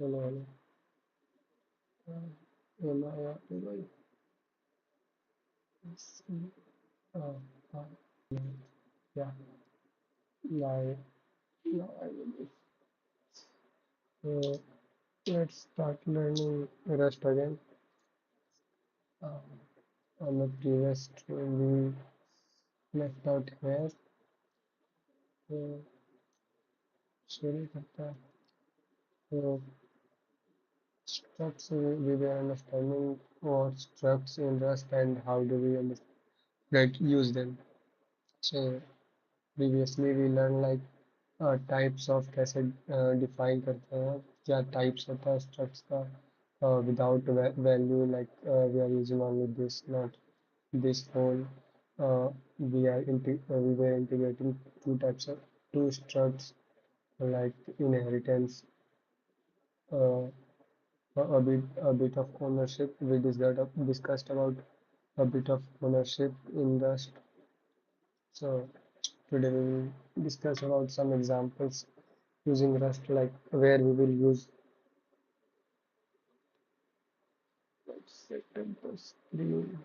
Hello, hello. Am I audible? Yes. Uh, uh, yeah. Now, now I will. So let's start learning Rust again. Uh, on the previous we left out here. So, sorry for that. So, structs we were understanding what structs in Rust and how do we use them. So previously we learned like types of कैसे define करते हैं क्या types होता है structs का without value like we are using only this not this whole we were integrating two types of two structs like inheritance uh, a bit of ownership we discussed about a bit of ownership in Rust. So today we will discuss about some examples using Rust, like where we will use. Let's set up the screen.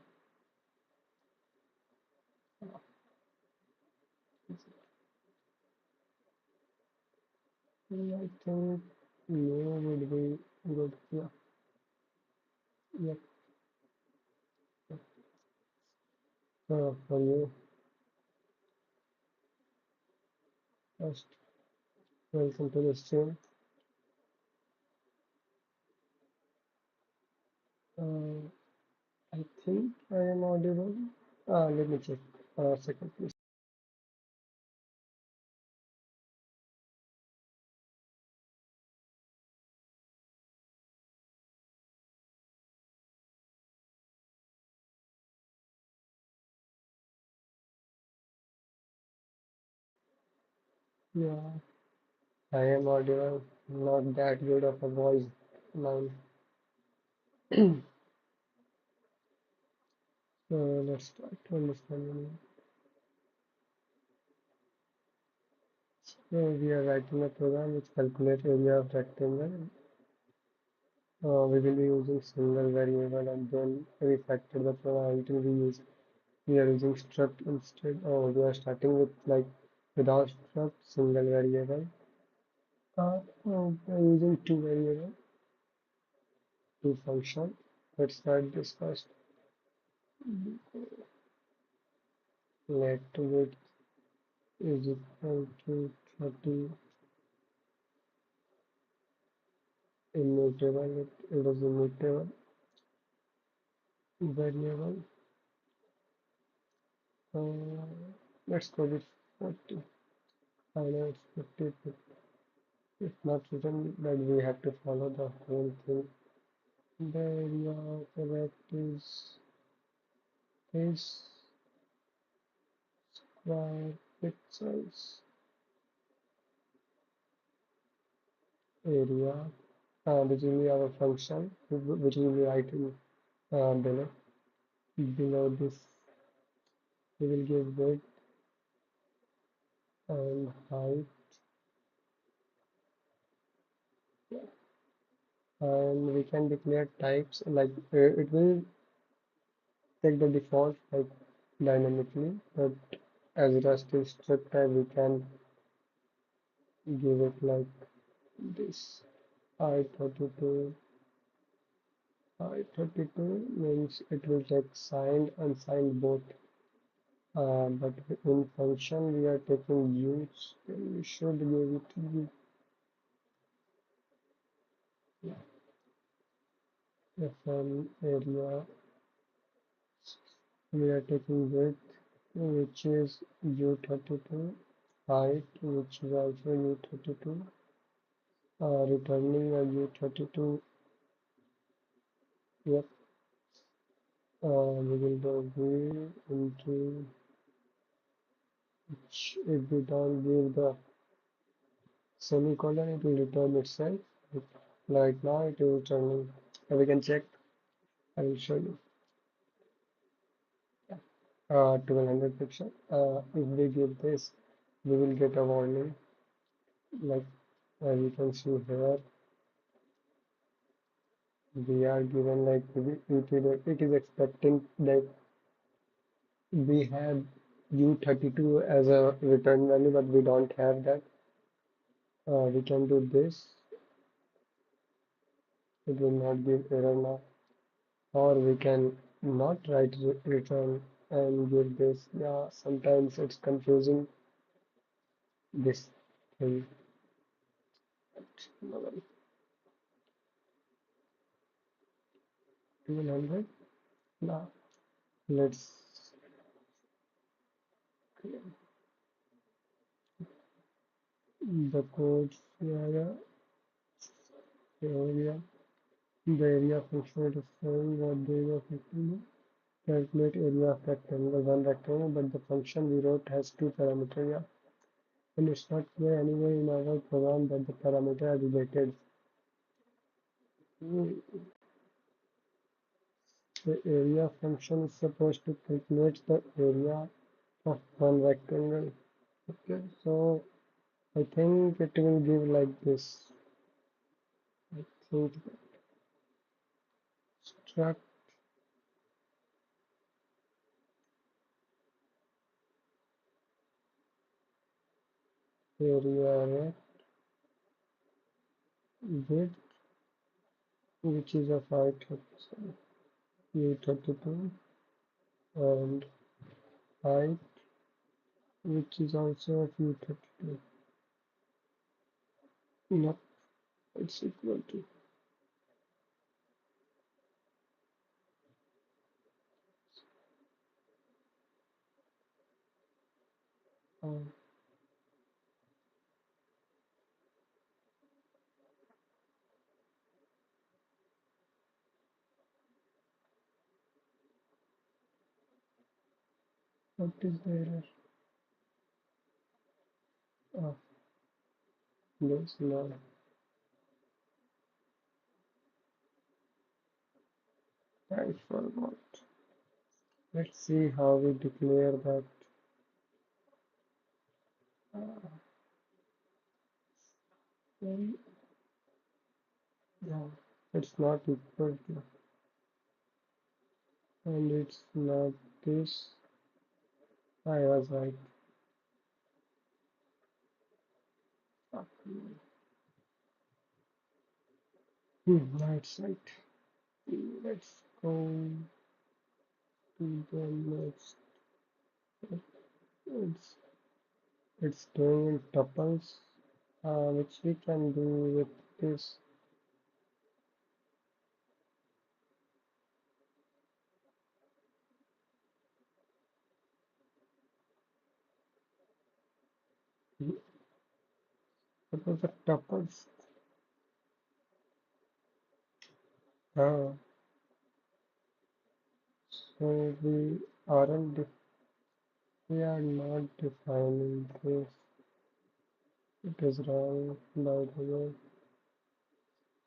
I think no would be good. Yeah, yep. For you, first, welcome to the stream. Uh, I think I am audible. Let me check. Second, please. Yeah, I am audible. Not that good of a voice line. So let's start to understand. So we are writing a program which calculates area of rectangle We will be using single variable and then refactor the program until we are using struct instead. Oh, we are starting with like without struct single variable. No, we are using two variable, two function. Let's start this first. Let width is equal to 30 immutable. It is immutable variable. Uh, let's go with 40. I know it's 50. It's not written that we have to follow the whole thing. The area of the vector is square pixels area. This will be our function, which will be writing below. Below this, we will give width and height, and we can declare types like it will take the default like dynamically, but as Rust is strict type, we can give it like this. I32 I32 means it will take signed, unsigned both. But in function we are taking use. We should give it to FM area. We are taking width, which is U32, height, which is also U32. Returning a U32. Yep. We will go V into which if we don't give the semicolon, it will return itself. Right now, it is returning. We can check. I will show you. 1200 pixel. If we give this, we will get a warning. Like you can see here, we are given like it is expecting that we have U32 as a return value, but we don't have that. We can do this. It will not give error now. Or we can not write return and give this. Yeah, sometimes it's confusing this thing. But, 200. Now let's the code area area the area function is showing what the area function is. Calculate area of rectangle, one rectangle, but the function we wrote has two parameters. Yeah, and it's not clear anywhere in our program that the parameter are related. The area function is supposed to calculate the area of one rectangle. Okay, so I think it will give like this. I think struct area width, which is of U32, and height, which is also of U32. No, it's equal to. Uh, what is the error? Ah, this now. I forgot. Let's see how we declare that. Uh, yeah. It's not equal to, and it's not this. I was right. That's right. Let's go to the next. It's it's doing in tuples, which we can do with this. What was the tuples? Uh, so we are not defining this. It is wrong, by the way.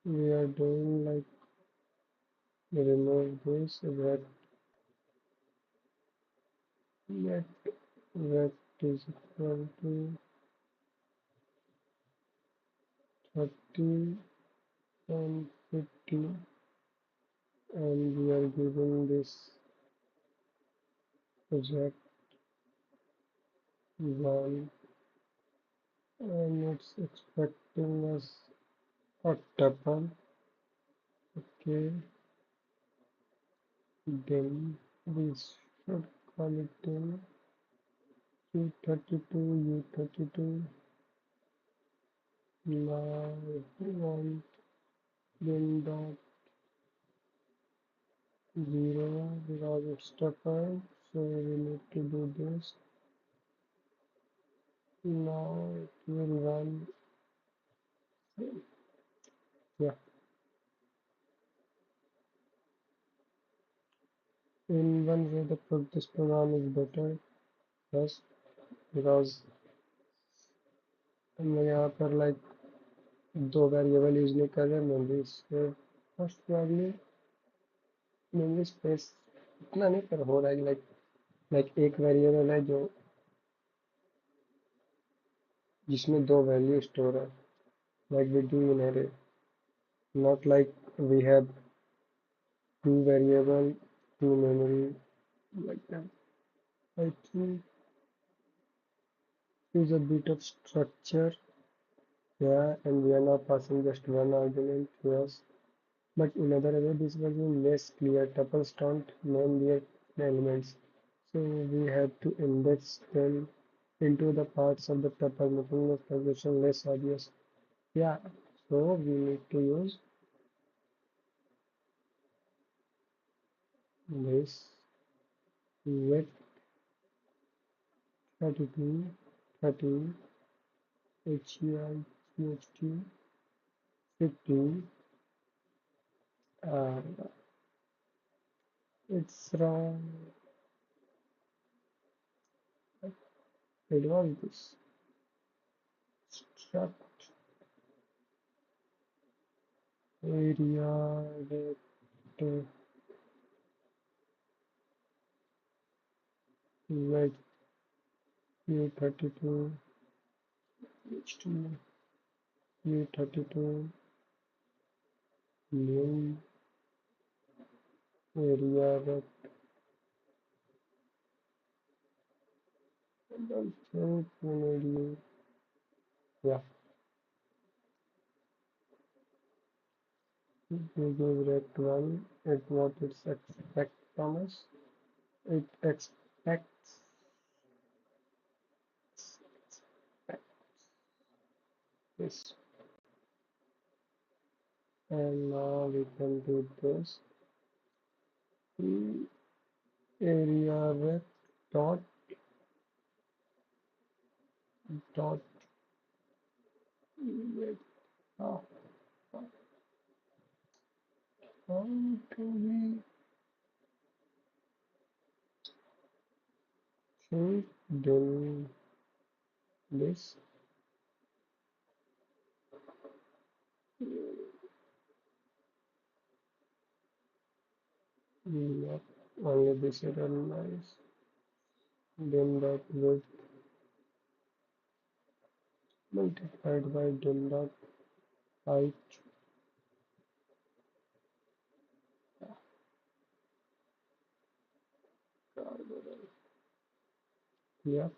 We are doing like remove this vet vet is equal to 30 and 50, and we are giving this project 1, and it's expecting us a tuple. Okay, then we should call it in U32, U32. Now we want bin dot 0 because it's tuple, so we need to do this. Now it will run. Yeah, in one way this program is better. Yes, because हम यहाँ पर like दो variable use नहीं कर रहे memory से first problem memory space इतना नहीं पर हो रहा है लाइक एक वेरिएबल है जो जिसमें दो वैल्यू स्टोर है like we do in array not like we have two variable to memory like that. I think is a bit of structure. Yeah, and we are now passing just one argument. Yes, but in other way, this will be less clear. Tuples don't name their elements, so we have to index them into the parts of the tuple, making the calculation less obvious. Yeah, so we need to use this with 32, 30, HEI, GHT, 50. Uh, it's wrong. It was this struct area vector with U32, H2, U32, new area vector. I don't think we need you. Yeah, we give rect1 at what it expects from us. It expects this, and now we can do this. Area vec dot dot vec. How do we think then this? Not only this nice. Then dot width multiplied by then dot height Yeah.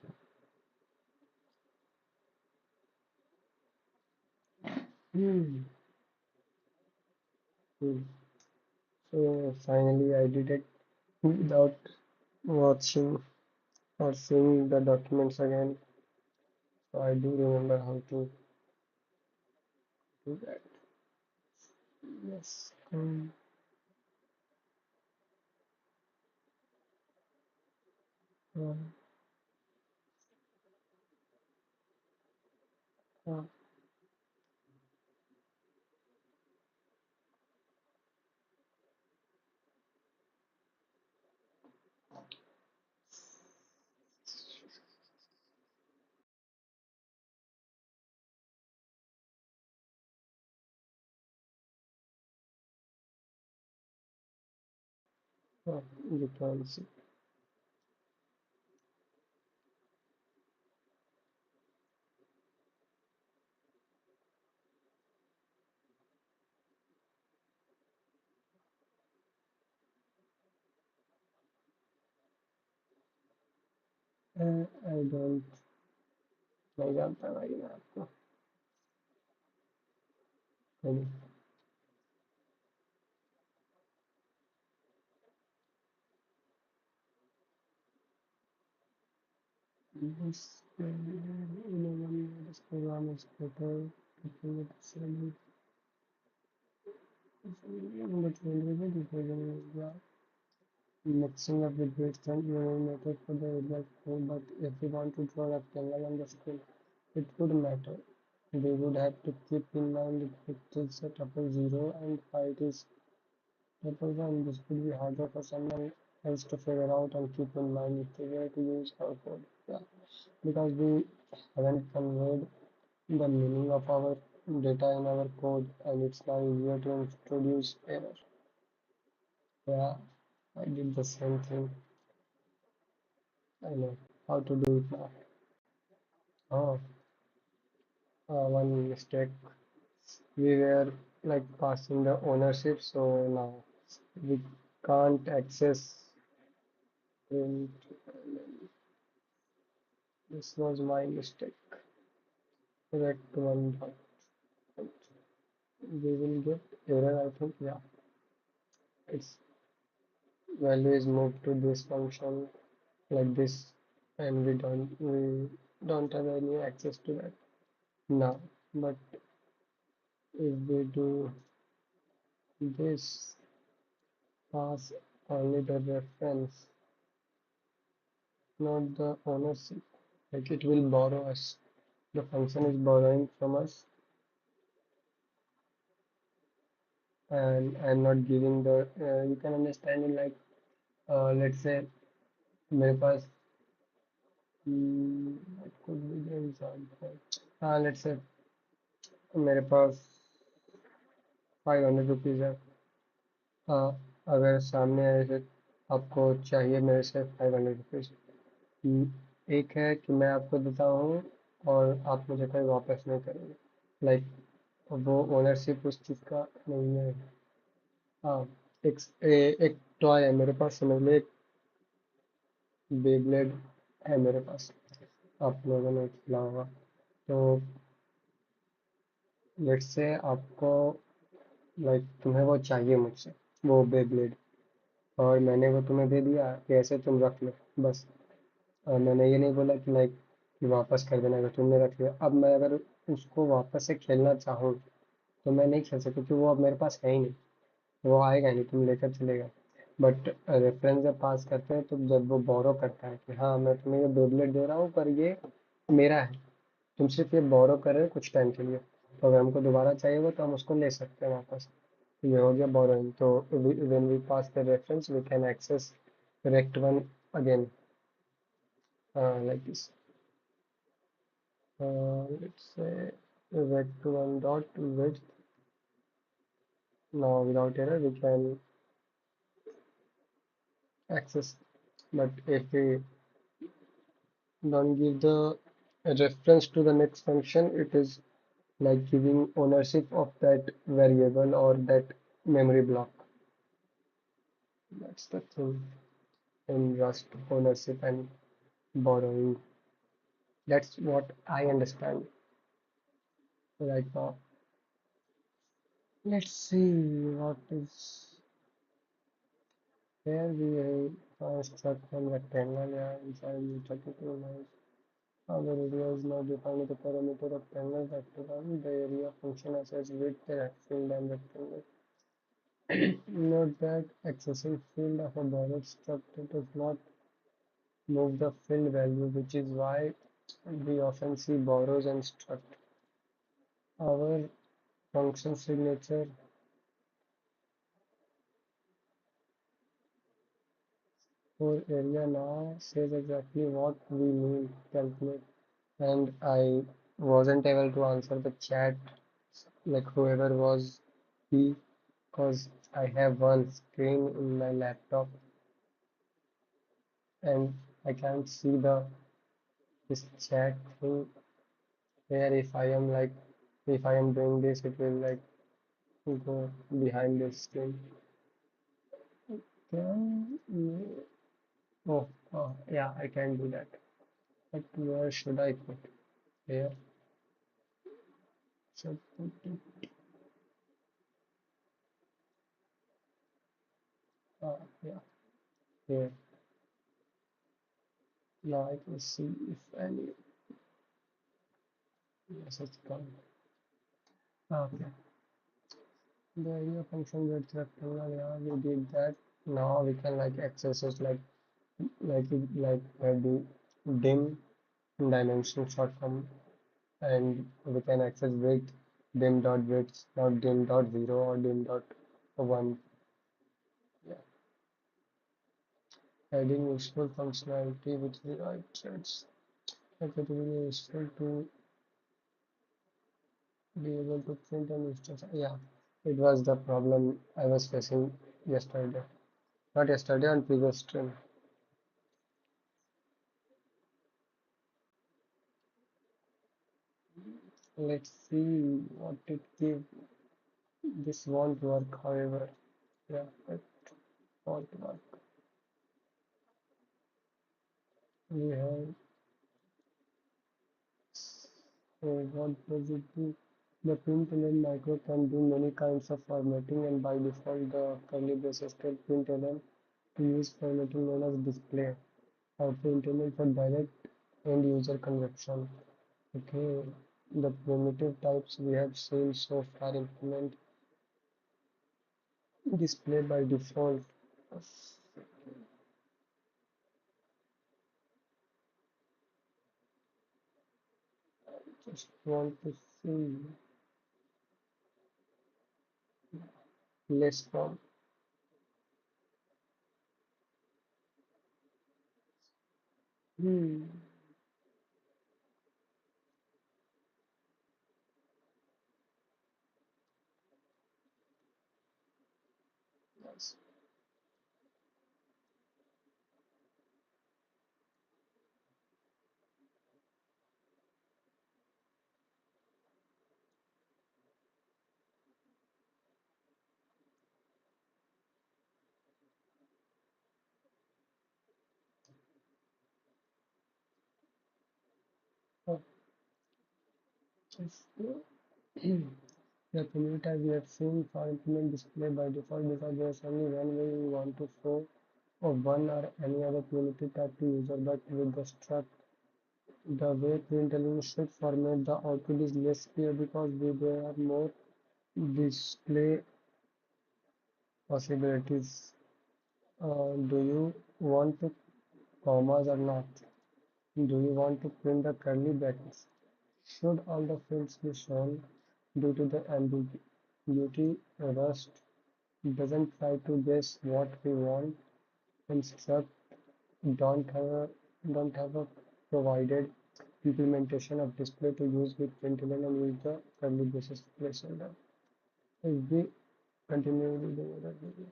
Hmm. Hmm. So finally, I did it without watching or seeing the documents again. So I do remember how to do that. Yes. Uh, uh, you can see. I don't नहीं जानता भाई मैं आपको नहीं this this program is better between the mixing up with weights and even method for the result too, but if we want to draw a rectangle on the screen, it would matter. They would have to keep in mind that it is a triple zero and phi it is triple one. This would be harder for someone else to figure out and keep in mind if they were to use our code. Yeah, because we haven't conveyed the meaning of our data in our code, and it's now easier to introduce error. Yeah, I did the same thing. I know how to do it now. Oh, one mistake. We were like passing the ownership, so now we can't access print. This was my mistake. Correct one dot. We will get error, I think. Yeah, its value is moved to this function like this, and we don't have any access to that now. But if we do this, pass only the reference, not the ownership. Like it will borrow us. The function is borrowing from us, and I'm not giving the. You can understand it like, let's say मेरे पास what could be the example? Let's say मेरे पास 500 rupees है. uh, अगर सामने ऐसे आपको चाहिए मेरे से 500 रुपीज. एक है कि मैं आपको देता हूँ और आप मुझे कभी वापस नहीं करेंगे. लाइक वो ओनरशिप उस चीज़ का नहीं है. हाँ. एक टॉय है मेरे पास, समझ लो एक बेब्लेड है मेरे पास, आप लोगों ने खेला होगा. तो लेट्स से आपको लाइक तुम्हें वो चाहिए मुझसे, वो बेब्लेड, और मैंने वो तुम्हें दे दिया कि ऐसे तुम रख लो बस. मैंने ये नहीं बोला कि लाइक कि वापस कर देना, अगर तुमने रख लिया. अब मैं अगर उसको वापस से खेलना चाहूँ तो मैं नहीं खेल सकता, क्योंकि वो अब मेरे पास है ही नहीं. वो आएगा नहीं, तुम लेकर चलेगा. बट रेफरेंस जब पास करते हैं तो जब वो बोरो करता है कि हाँ मैं तुम्हें ये बेबलेट दे रहा हूँ पर ये मेरा है, तुम सिर्फ ये बोरो कर रहे हो कुछ टाइम के लिए, तो अगर हमको दोबारा चाहिए हो तो हम उसको ले सकते हैं वापस. तो ये हो गया बोरोइंग. तो when we pass the reference we can access rect one again, like this. Let's say rect one dot width. Now without error we can access. But if we don't give the reference to the next function, it is like giving ownership of that variable or that memory block. That's the thing in Rust, ownership. And borrowing. That's what I understand right now. Let's see what is here. We have construct from rectangle, yeah, inside 32 lines. Our area is now defined as the parameter of triangle rectangle. The area function assess width, field, and rectangle. Note that excessive field of a borrowed structure does not move the field value, which is why we often see borrows and struct. Our function signature for area now says exactly what we mean calculate, and I wasn't able to answer the chat like whoever was he, because I have one screen in my laptop and I can't see the this chat thing where if I am like if I am doing this it will like go behind this screen. Can you, yeah, I can do that. But where should I put? Here. Should put it yeah, here. Now I can see if any message come. Okay. The area function with rectangle, yeah, we did that. Now we can like access it like the dim dimension shortcom and we can access width dim dot width, not dim dot 0 or dim dot 1. Yeah. Adding useful functionality with the right threads. Like it will be useful to be able to print an instance. Yeah, it was the problem I was facing yesterday. Not yesterday, on previous stream. Let's see what it give. This won't work, however. Yeah, it won't work. We have so what does it do? The println micro can do many kinds of formatting and by default the curly braces tell println to use formatting known as display output intended for direct end user consumption. Okay, the primitive types we have seen so far implement display by default. Just want to see less from. Hmm. Yes. Oh, just, the primitive type we have seen for implement display by default because there's only one way we want to show of one or any other primitive type to user, but with the struct, the way println should format the output is less clear because there are more display possibilities. Do you want to commas or not? Do you want to print the curly brackets? Should all the fields be shown due to the ambiguity? Rust doesn't try to guess what we want. Construct don't have a don't have a provided implementation of display to use with println and use the curly braces placeholder. If we continue with the other video,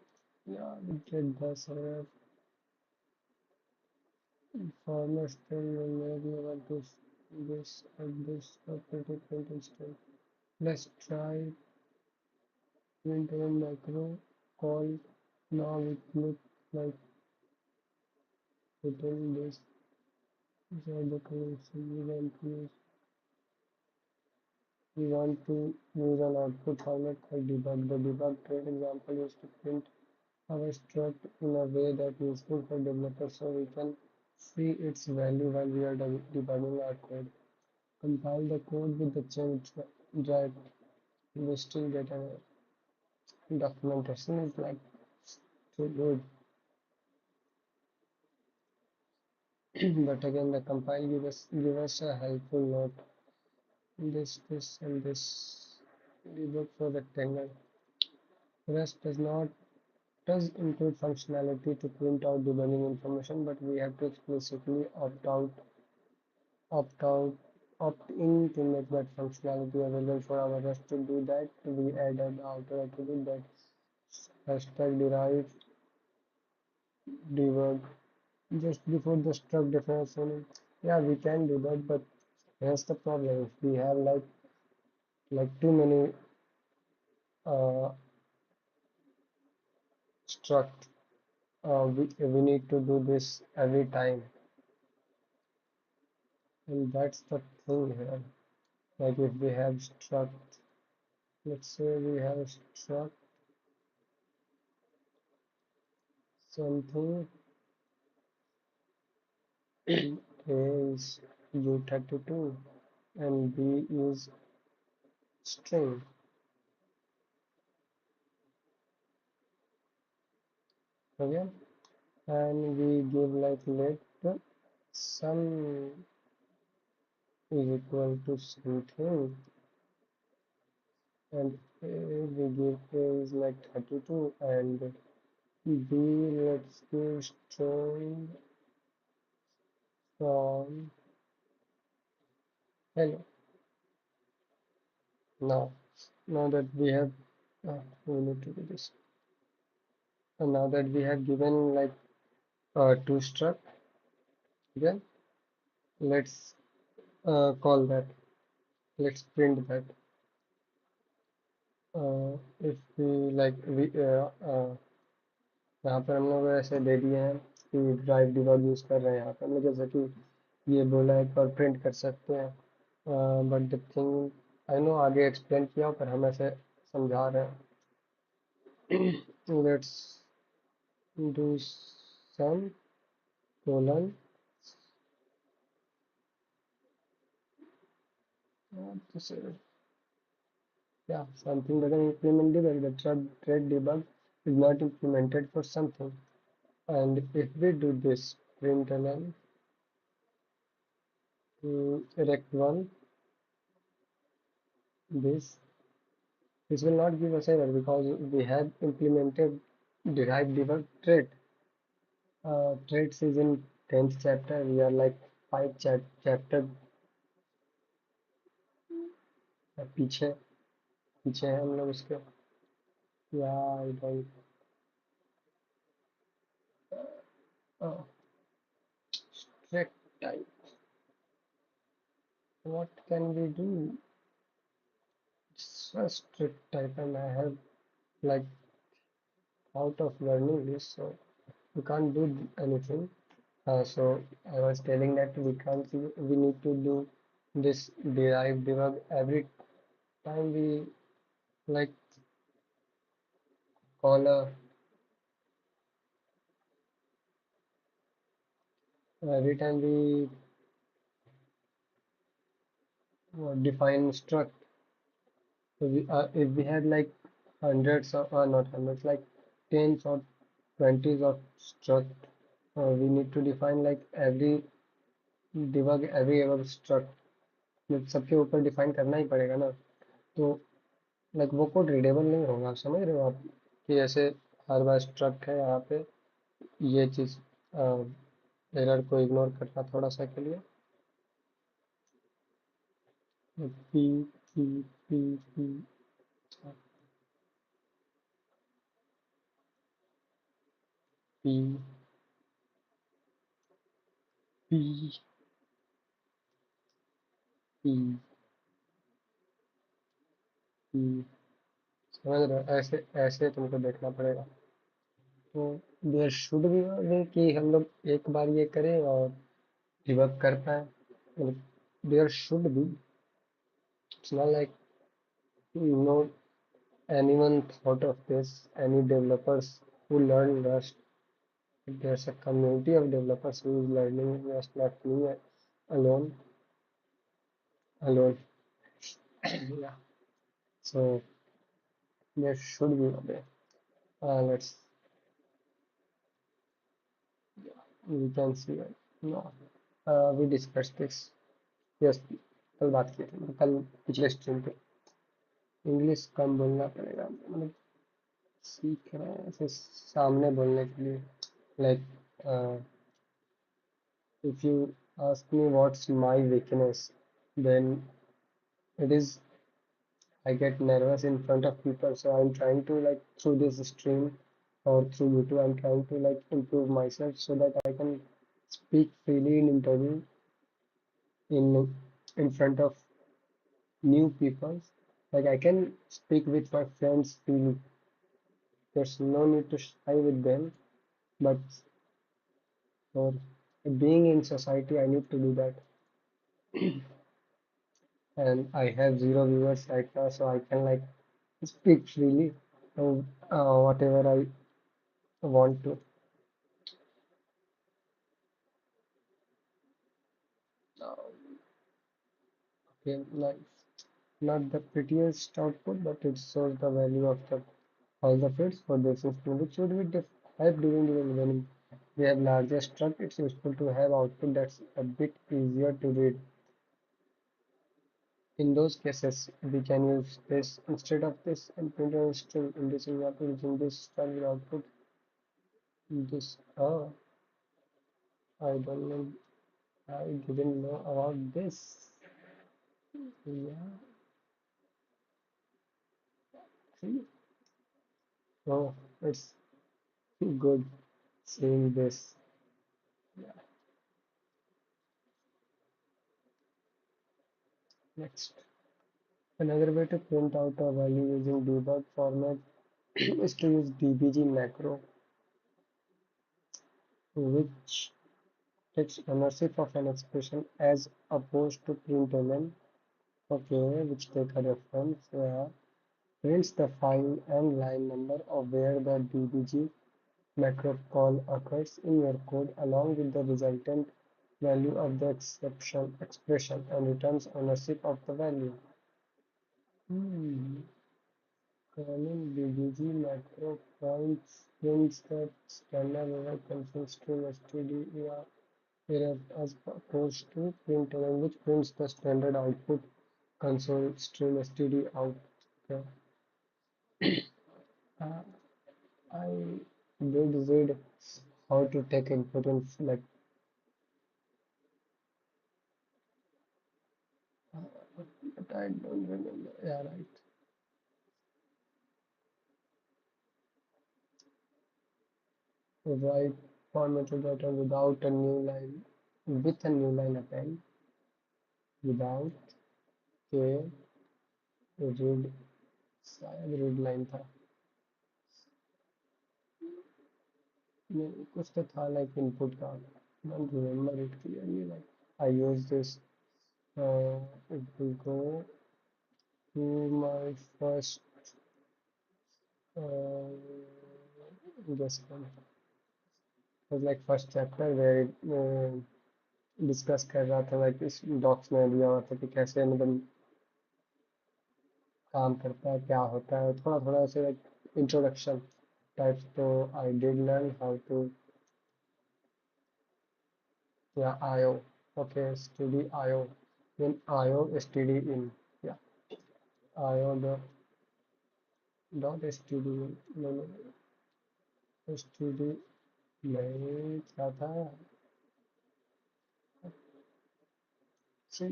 yeah, we get the server format string and maybe want to this and this pretty print instead. Let's try println macro call now it looks like putting this These are the commands we want to use. We want to use an output format for debug. The debug trade example is to print our struct in a way that is useful for developers so we can see its value while we are debugging our code. Compile the code with the change that we still get an documentation is like too good. But again the compile give us a helpful note. This and this debug for rectangle. Rest does include functionality to print out debugging information, but we have to explicitly opt out, opt in to make that functionality available for our rest to do that. We added outer attribute that hashtag derived debug just before the struct definition. Yeah, we can do that, but here's the problem. If we have like too many uh, struct, we need to do this every time, and that's the thing here. Like if we have struct, let's say we have struct something A is U32 and B is string. Okay, and we give like let sum is equal to something, and A we give A is like 32 and B let's give string from hello. Now that we have we need to do this. And now that we have given like two struct, then let's call that. Let's print that. If we like we यहाँ पर हम लोग ऐसे दे दिए हैं कि drive debug use कर रहे हैं यहाँ पर हमने जैसे कि ये बोला है पर प्रिंट कर सकते हैं but the thing I know आगे एक्सप्लेन किया पर हम ऐसे समझा रहे हैं let's do some colon yeah something doesn't implement debug the thread debug is not implemented for something. And if we do this println rect1 this this will not give us error because we have implemented derived debug thread. Threads is in 10th chapter. We are like 5 chapter पीछे पीछे हैं हम लोग उसके. Yeah, I don't. Uh, strict type. What can we do? It's a strict type, and I have like out of learning this, so we can't do anything. So I was telling that we need to do this derive debug every time we like call a every time we define struct. So if we had like hundreds of not hundreds like tens or twenties of struct, we need to define like every debug every ever struct. सबके ऊपर define करना ही पड़ेगा ना. तो like वो code readable नहीं होगा. आप समझ रहे हो आप कि ऐसे हर बार स्ट्रक्ट है यहाँ पे ये चीज़ एरर को इग्नोर करना थोड़ा सा के लिए. P P P P P P P P समझ रहे हो. ऐसे ऐसे तुमको देखना पड़ेगा. तो देयर शुड बी वे कि हम लोग एक बार ये करें और work कर पाए. Like, there should be. It's not like no anyone thought of this. Any developers who learn Rust. There's a community of developers who is learning Rust, not me alone. Alone. Yeah. So there should be a way. Let's we can see it. No. We discussed this. Yes. कल बात की थी कल पिछले stream पे English कम बोलना पड़ेगा मतलब सीख रहे हैं ऐसे सामने बोलने के लिए like if you ask me what's my weakness then it is I get nervous in front of people so I'm trying to like through this stream or through YouTube I'm trying to like improve myself so that I can speak freely in interview in front of new people like I can speak with my friends freely. There's no need to shy with them, but for being in society, I need to do that. And I have zero viewers right now, so I can like speak freely, whatever I want to. Okay, nice. Not the prettiest output, but it shows the value of the all the fields for this instance, which would be help during the learning. We have larger struct, it's useful to have output that's a bit easier to read. In those cases, we can use this instead of this and print a string. In this example, using this string will output this. Oh, I don't know. I didn't know about this. Yeah, see? Oh, it's good seeing this. Yeah, next. Another way to print out a value using debug format is to use dbg macro, which takes ownership of an expression as opposed to println. Okay, which take a reference. Yeah. Prints the file and line number of where the dbg macro call occurs in your code along with the resultant value of the expression and returns ownership of the value. Hmm. Calling dbg macro prints the standard error console string std error as opposed to println which prints the standard output console string std out. Okay. Uh, I did read how to take input in like but I don't remember. Yeah, right. Write formatted data without a new line with a new line append without के read शायद read line था नहीं कुछ तो था like input का don't remember it clearly like I use this if we go to my first uh, just was like first chapter where it discuss कर रहा था लाइक इस डॉक्स में दिया हुआ था कि कैसे मतलब काम करता है क्या होता है थोड़ा थोड़ा ऐसे लाइक इंट्रोडक्शन टाइप्स तो I did learn how to या IO okay std io then io std in yeah io dot std in no no std नहीं क्या था see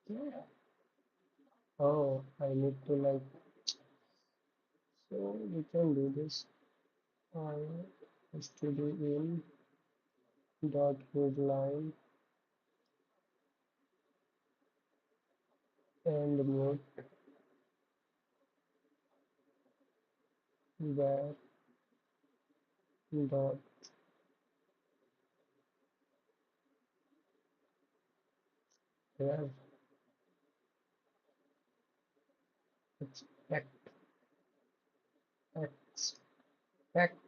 yeah. Oh I need to like so we can do this io std in dot read line and mode where dot Well, expect, expect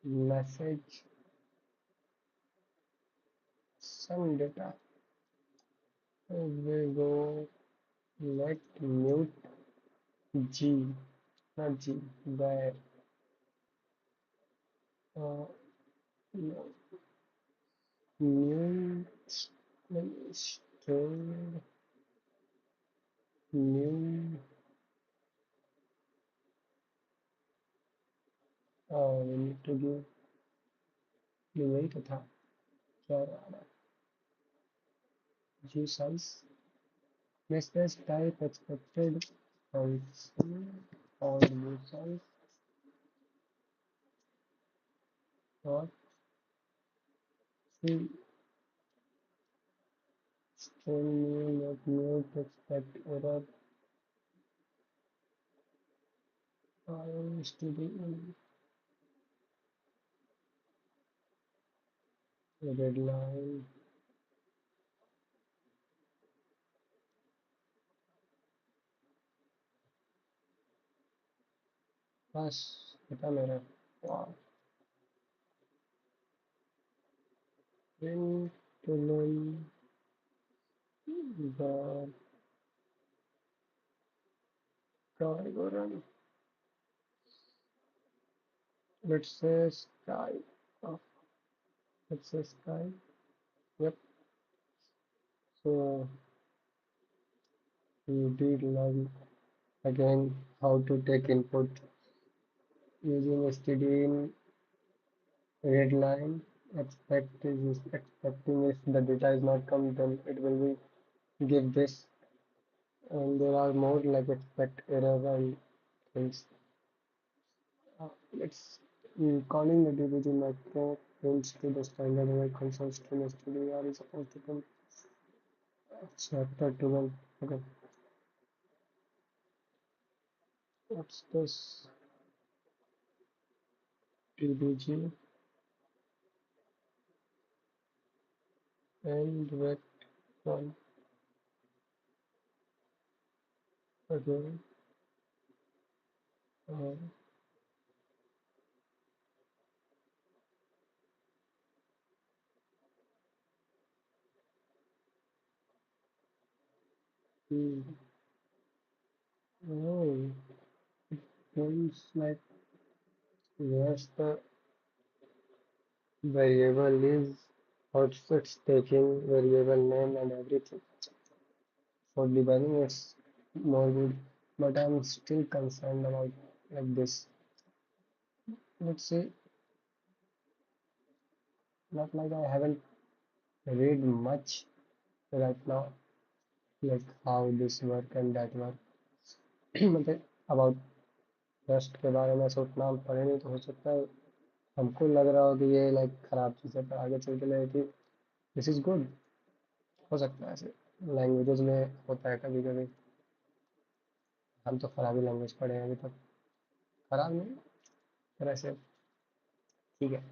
message, some data. We go let mute G, not G, where uh, mute string new we need to give यही तो था क्या यार है G size message type expected function or U size or C string new not mute expect error is to be in red line बस बता मेरा wow print to learn the algorithm let's say sky oh, let's say sky yep so we did learn again how to take input using std in red line expect is expecting if the data is not come then it will be give this and there are more like expect error and things let's calling the dbg macro prints to the standard where console string stdr is supposed to come chapter 12 okay what's this dbg and with one again uh, hmm. Oh, seems like yes, the variable is also it's taking variable name and everything. For debugging, it's more good, but I'm still concerned about like this. Let's say, not like I haven't read much right now, like how this work and that work. मतलब about trust के बारे में ऐसा उतना हम पढ़े नहीं तो हो सकता है हमको लग रहा हो कि ये लाइक खराब चीज़ है पर आगे चल के लगे कि दिस इज गुड हो सकता है ऐसे लैंग्वेजेस में होता है कभी कभी हम तो खराब ही लैंग्वेज पढ़े हैं अभी तक खराब नहीं पर ऐसे ठीक है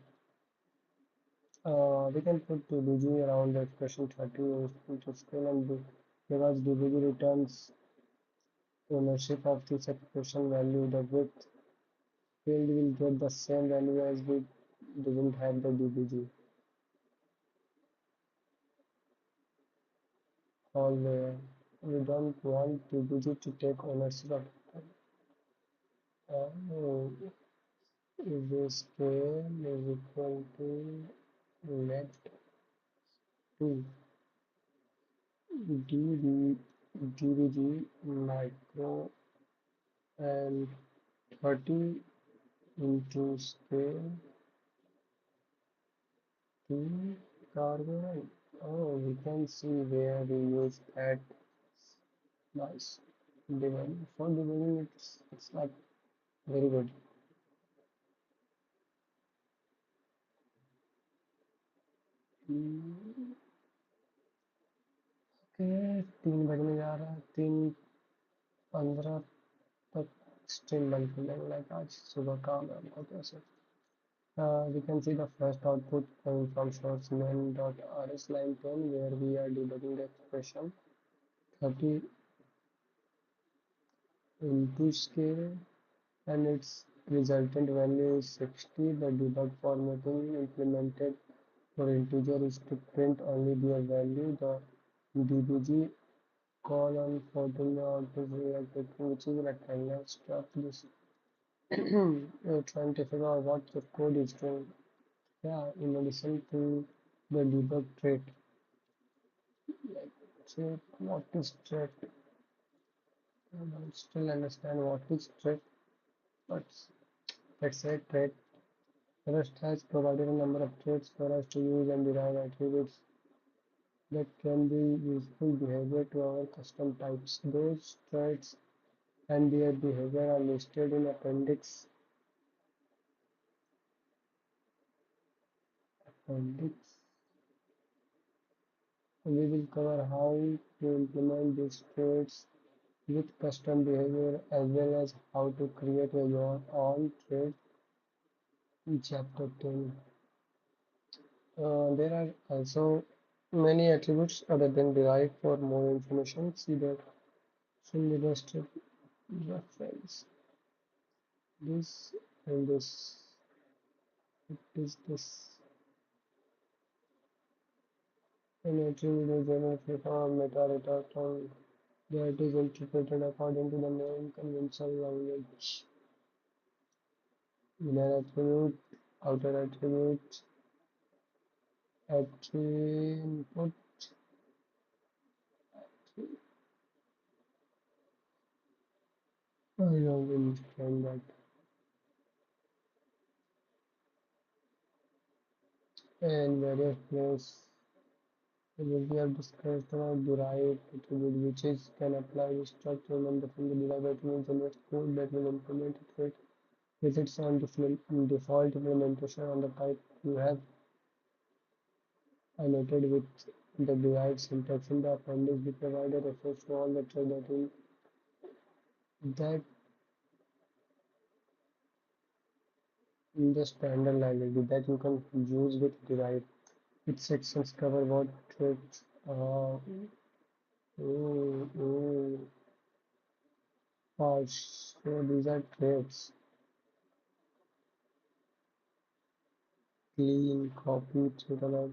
we can put dbg around the expression 30 into scale and because dbg returns ownership of this expression value the width field will get the same value as we didn't have the dbg all the we don't want dbg to take ownership of the scale is equal to let 2 dbg micro and 30 into scale to carbon. Oh, we can see where we use that. Nice. Debugging. For debugging, it's like very good. Okay 3 बजने जा रहा है 3:15 तक stream बंद कर लेंगे like आज सुबह काम है बहुत ऐसे We can see the first output coming from source main.rs line 10 where we are debugging the expression 30 into scale and its resultant value is 60. The debug formatting implemented for integer is to print only their value. The dbg colon 14 output reactor which is rectangle stuff. This trying to figure out what the code is doing. Yeah, in addition to the debug trait, like trait, what is trait? I don't still understand what is trait, but let's say trait. Rust has provided a number of traits for us to use and derive attributes that can be useful behavior to our custom types. Those traits and their behavior are listed in appendix. We will cover how to implement these traits with custom behavior as well as how to create your own trait in chapter 10. There are also many attributes other than derived. For more information, see the illustrated reference. This and this. It is this. An attribute is generated from metadata term that is interpreted according to the main conventional language. Inner attribute, outer attribute, input. I don't understand that. And various place we have discussed about derived attribute which is can apply the structure number from the derived attribute generate code that will implement it with its own default implementation on the type you have annotated with the derived syntax in the appendix. We provide a reference to all the thread that in the standard library that you can use with derived. Its sections cover what threads. Oh, oh, parts. So these are threads. Clean copy through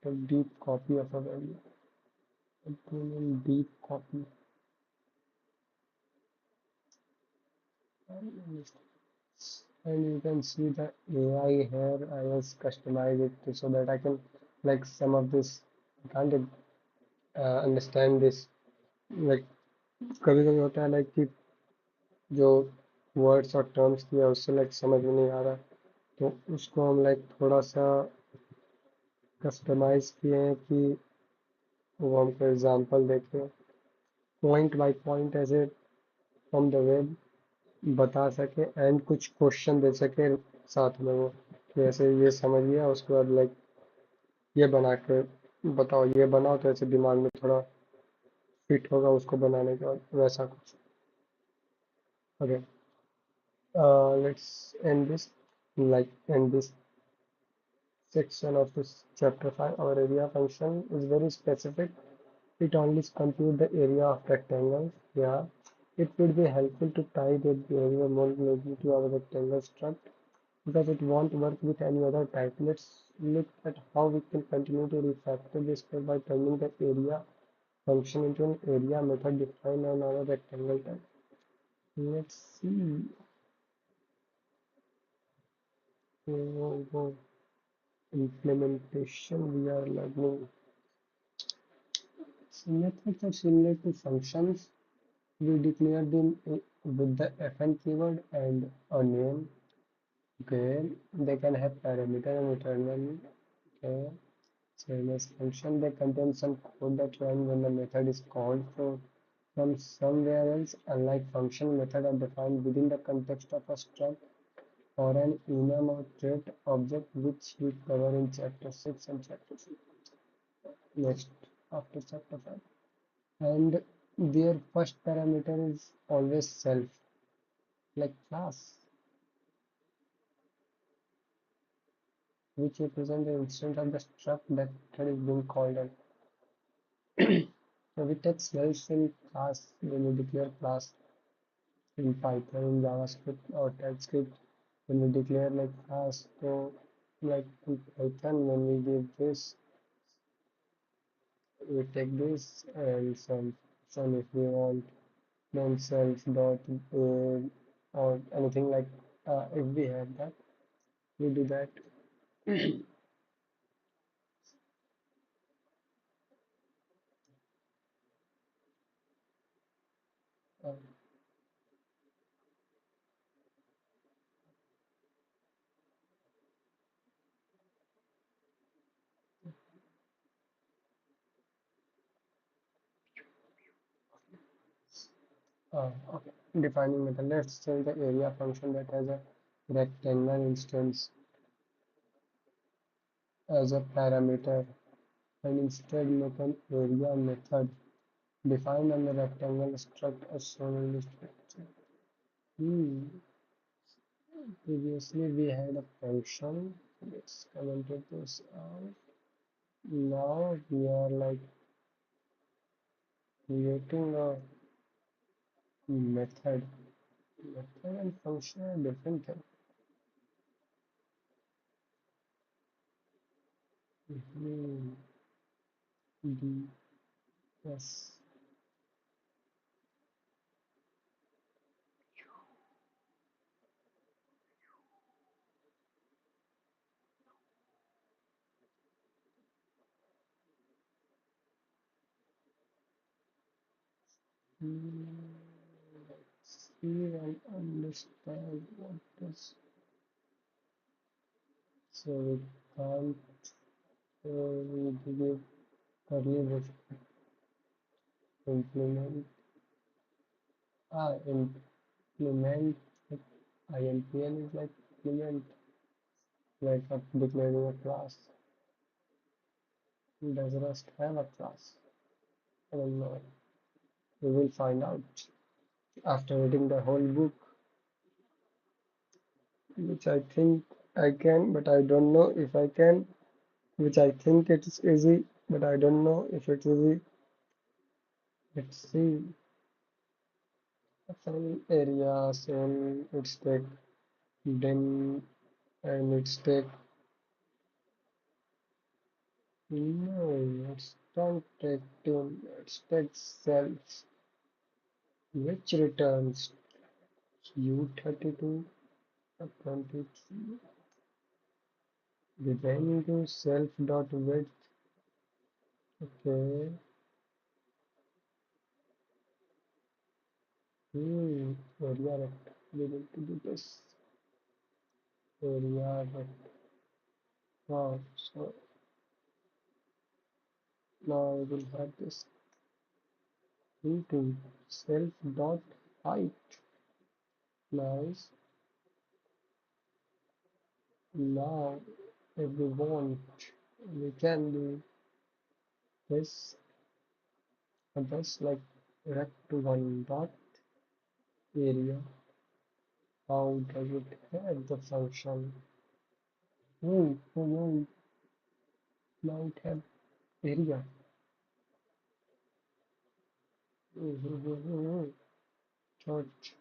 the deep copy of a value. Deep copy. And you can see the AI here. I was customize it so that I can like some of this. I can't understand this. Like कभी कभी होता है like कि जो words और terms की है उससे like समझ में नहीं आ रहा तो उसको हम like थोड़ा सा कस्टमाइज किए हैं कि वो हमको एग्जांपल देके पॉइंट बाय पॉइंट ऐसे फ्रॉम द वेब बता सके एंड कुछ क्वेश्चन दे सके साथ में वो कि ऐसे ये समझ गया उसके बाद लाइक ये बना के बताओ ये बनाओ तो ऐसे दिमाग में थोड़ा फिट होगा उसको बनाने के बाद वैसा कुछ okay let's end this section of this chapter 5. Our area function is very specific. It only compute the area of rectangles. Yeah, it would be helpful to tie that behavior more closely to our rectangle struct because it won't work with any other type. Let's look at how we can continue to refactor this code by turning the area function into an area method defined on our rectangle type. Let's see. Implementation we are learning. Methods are similar to functions. We declare them with the fn keyword and a name. Okay, they can have parameter and internal. Okay, same as function. They contain some code that runs when the method is called from somewhere else. Unlike function, method are defined within the context of a struct or an enum or trait object, which we cover in chapter 6 and chapter 6. Next, after chapter 5. And their first parameter is always self, like class. which represent the instance of the struct that thread is being called on. So we take shells in class when we declare class in Python, in JavaScript or TypeScript, when we declare like class. So like in Python, when we give this, we take this and some if we want then self dot or anything like if we have that, we do that. Uh, okay. Defining method. Let's say the area function that has a rectangle instance as a parameter and instead make an area method defined on the rectangle struct as shown in this picture. Hmm. Previously we had a function. Let's comment this out. Now we are like creating a method. Method and function are different things. Mhm. Yes. Hmm. Let's see and understand what this. So we can't we give curly braces implement implement IMPL is like implement like a declaring a class. Does Rust have a class? I don't know. We will find out after reading the whole book, which I think I can, but I don't know if I can, which I think it is easy, but I don't know if it's easy. Let's see. Some areas and its take dim and its take no, it's don't take dim, it's take cells, which returns U32 23. We then do self dot width. Okay. Area vector. We need to do this. Area vector. Wow. So now we will have this into self dot height. Nice. Now if we want, we can do this and just like rect one dot area. How does it have the function? Now it have area. Church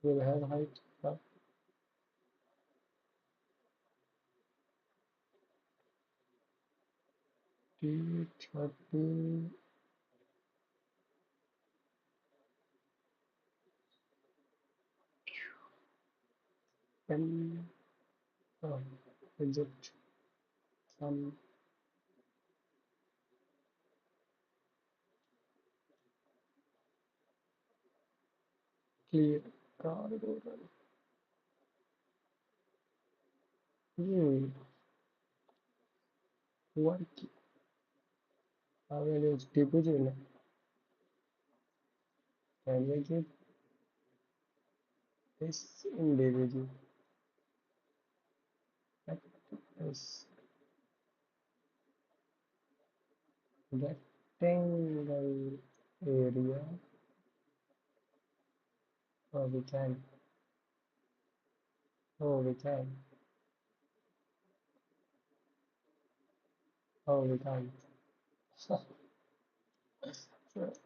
will have height. T30 and is it some clear cargo run? Work. How will use DBG now? Can we give this in DBG? That is rectangle area. Oh, we can. Oh, we can. Oh, we can't. So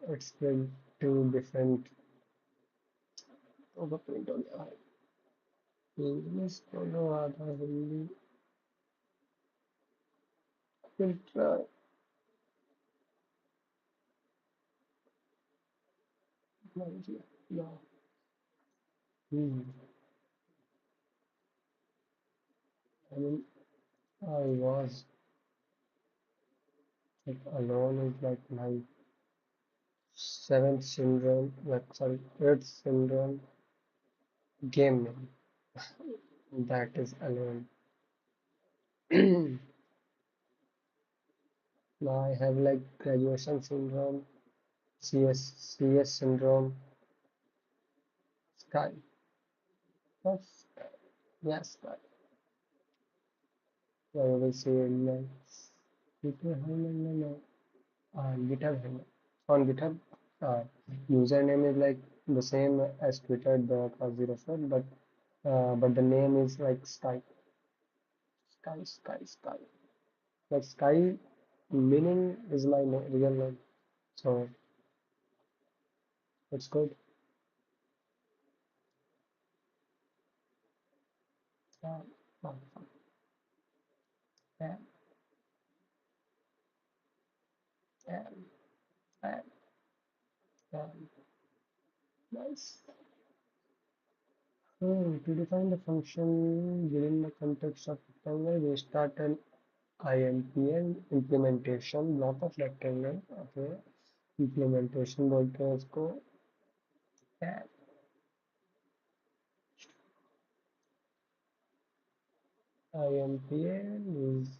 it's been two different overprint हो गया है English बोलो आधा Hindi will try Nigeria. No. Hmm. I mean, I was like alone is like my seventh syndrome, like sorry, eighth syndrome game name. That is alone. Now I have like graduation syndrome, CS syndrome, Sky. Yes, yes, Sky. I will say next. No. GitHub handle. On GitHub, uh, username is like the same as Twitter, the class 04, but the name is like Sky. Like Sky meaning is my real name, so it's good. Uh, uh, uh, uh, uh, nice. To define the function within the context of rectangle, we start an IMPL implementation block of rectangle. Okay, implementation बोलते हैं इसको IMPL is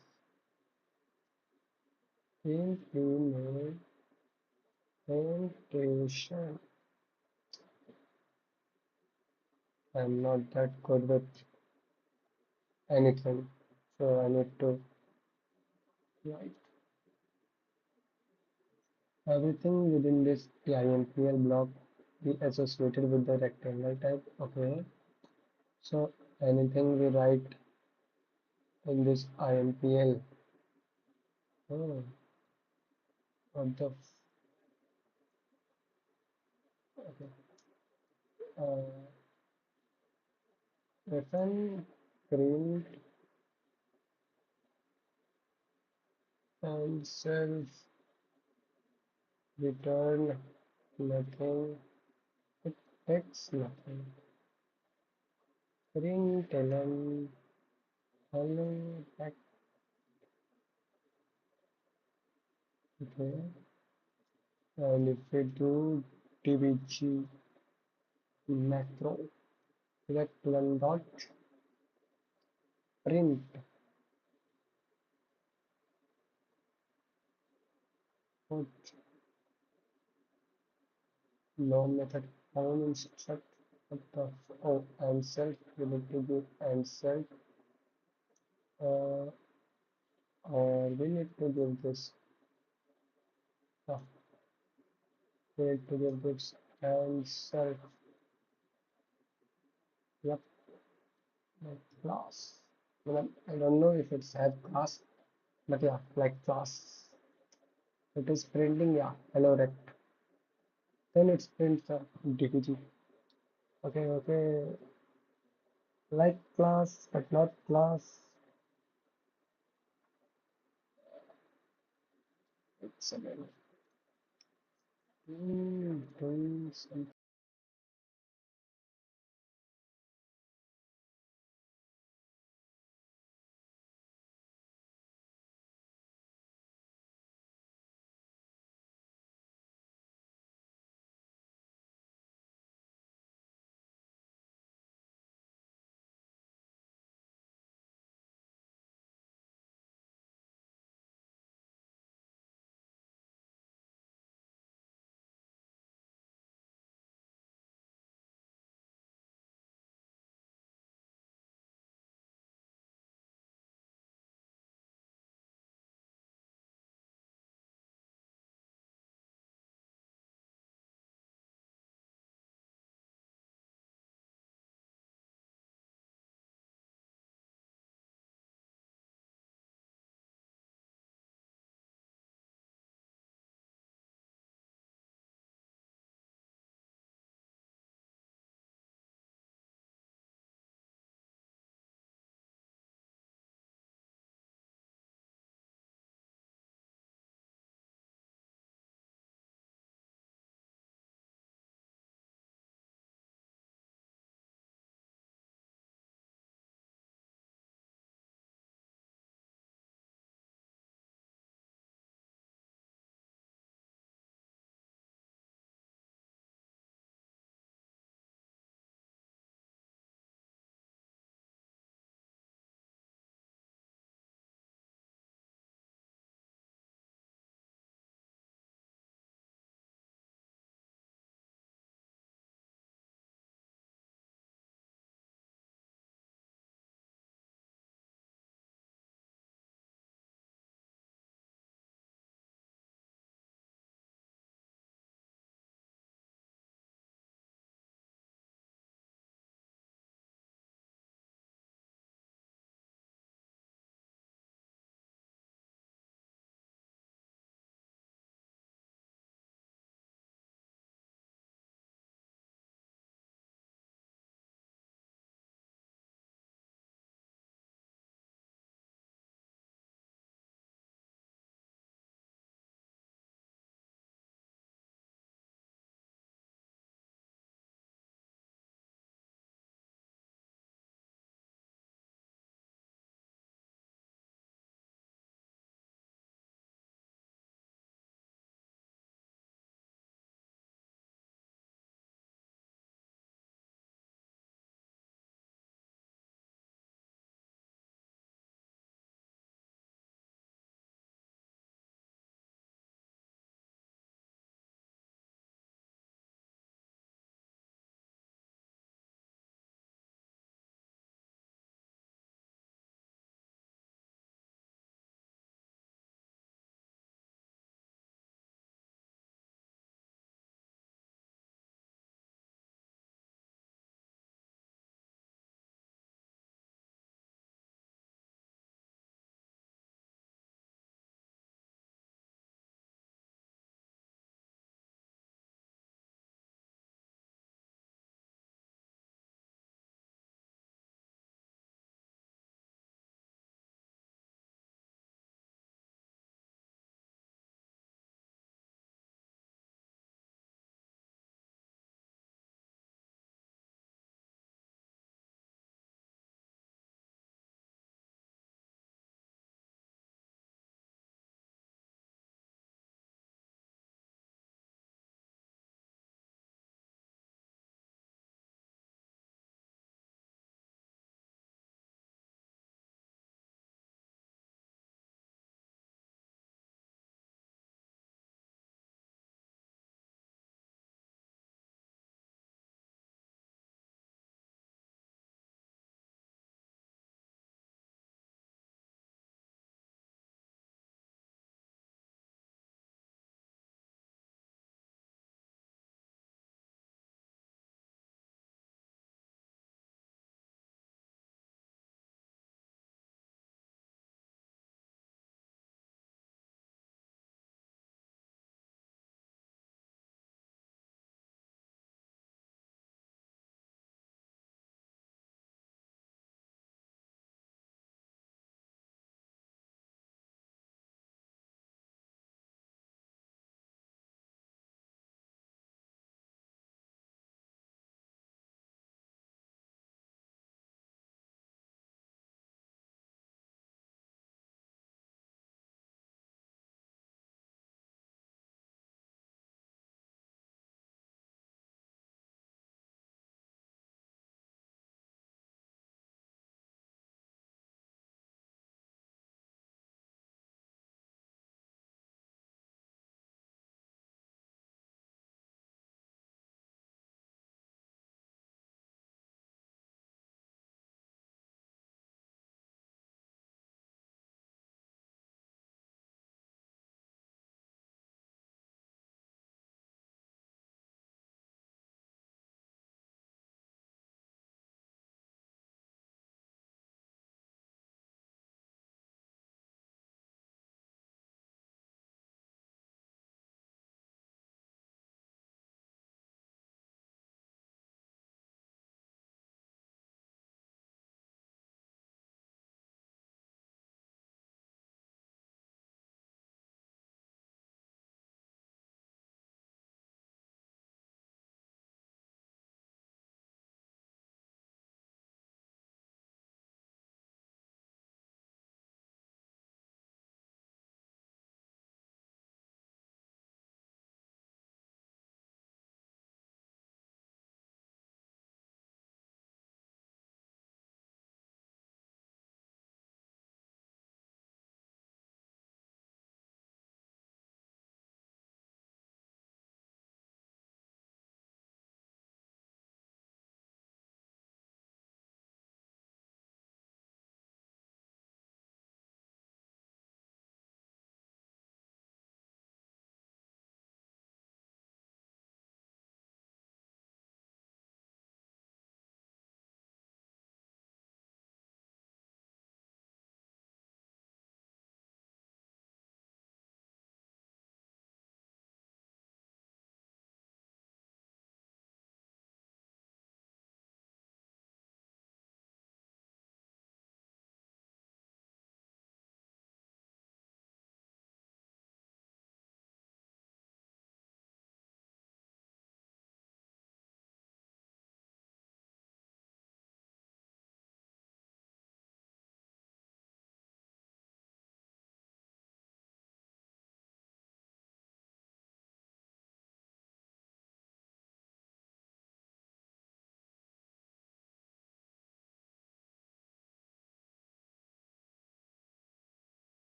implementation. I'm not that good with anything, so I need to write everything within this IMPL block be associated with the rectangle type. Okay, so anything we write in this IMPL. Oh, what the okay. Uh, Reference print and self return nothing. It takes nothing. Println hello back. Okay. And if we do dbg macro rectlen dot print put no method found instruct what the oh and self we need to give and self uh, or we need to give this uh, we need to give this and self. Yep, like class. Well, I don't know if it's had class, but yeah, like class. It is printing, yeah, hello rect. Then it prints the DTG. Okay, like class, but not class. It's again doing something.